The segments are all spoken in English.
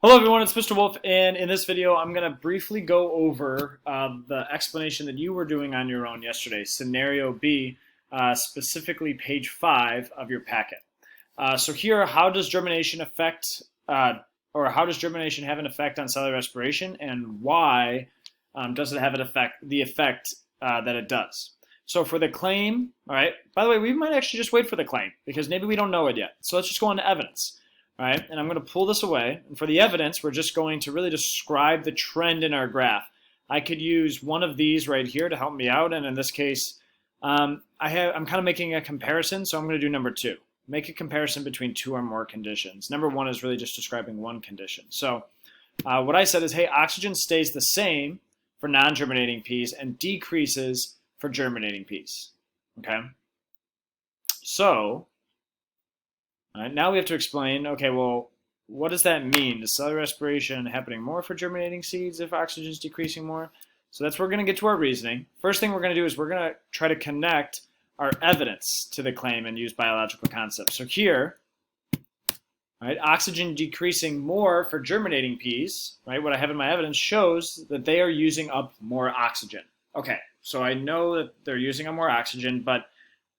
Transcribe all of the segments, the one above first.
Hello everyone, it's Mr. Wolf, and in this video I'm going to briefly go over the explanation that you were doing on your own yesterday, scenario B, specifically page 5 of your packet. So here, how does germination affect, how does germination have an effect on cellular respiration, and why does it have the effect that it does? So for the claim, all right, by the way, we might actually just wait for the claim, because maybe we don't know it yet. So let's just go on to evidence. All right, and I'm going to pull this away. And for the evidence, we're just going to really describe the trend in our graph. I could use one of these right here to help me out. And in this case, I'm kind of making a comparison. So I'm going to do number 2. Make a comparison between 2 or more conditions. Number 1 is really just describing one condition. So what I said is, hey, oxygen stays the same for non-germinating peas and decreases for germinating peas. Okay. So now we have to explain, okay, well, what does that mean? Is cellular respiration happening more for germinating seeds if oxygen is decreasing more? So that's where we're going to get to our reasoning. First thing we're going to do is we're going to try to connect our evidence to the claim and use biological concepts. So here, right, oxygen decreasing more for germinating peas, right, what I have in my evidence shows that they are using up more oxygen. Okay, so I know that they're using up more oxygen, but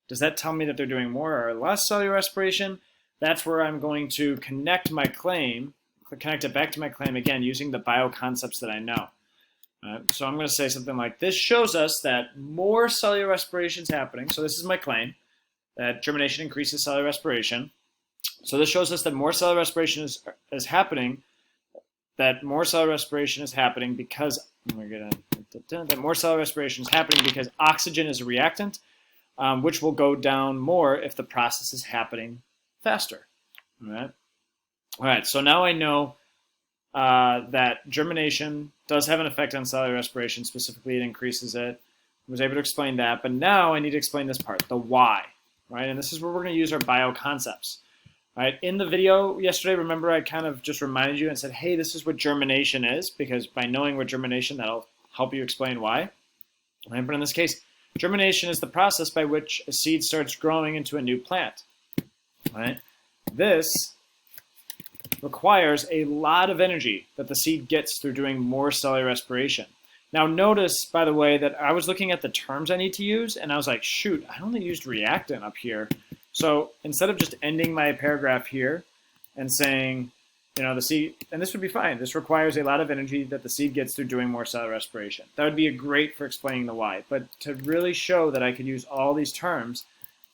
does that tell me that they're doing more or less cellular respiration? That's where I'm going to connect my claim, connect it back to my claim again using the bioconcepts that I know. So I'm going to say something like, this shows us that more cellular respiration is happening. So this is my claim, that germination increases cellular respiration. So this shows us that more cellular respiration is happening, because oxygen is a reactant, which will go down more if the process is happening faster. All right. So now I know that germination does have an effect on cellular respiration. Specifically, it increases it. I was able to explain that, but now I need to explain this part, the why. Right, and this is where we're going to use our bioconcepts. Right, in the video yesterday, remember I kind of just reminded you and said, hey, this is what germination is, because by knowing what germination, that'll help you explain why. Right, but in this case, germination is the process by which a seed starts growing into a new plant. Right? This requires a lot of energy that the seed gets through doing more cellular respiration. Now notice, by the way, that I was looking at the terms I need to use, and I was like, shoot, I only used reactant up here. So instead of just ending my paragraph here and saying, the seed, and this would be fine, this requires a lot of energy that the seed gets through doing more cellular respiration. That would be great for explaining the why. But to really show that I could use all these terms,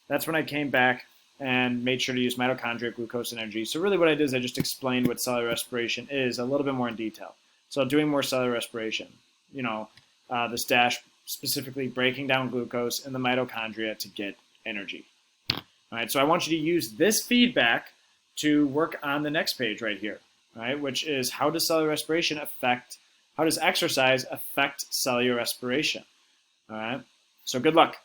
that's when I came back and made sure to use mitochondria, glucose, and energy. So really what I did is I just explained what cellular respiration is a little bit more in detail. So doing more cellular respiration, this dash specifically breaking down glucose in the mitochondria to get energy. All right, so I want you to use this feedback to work on the next page right here, right, which is how does exercise affect cellular respiration? All right, so good luck.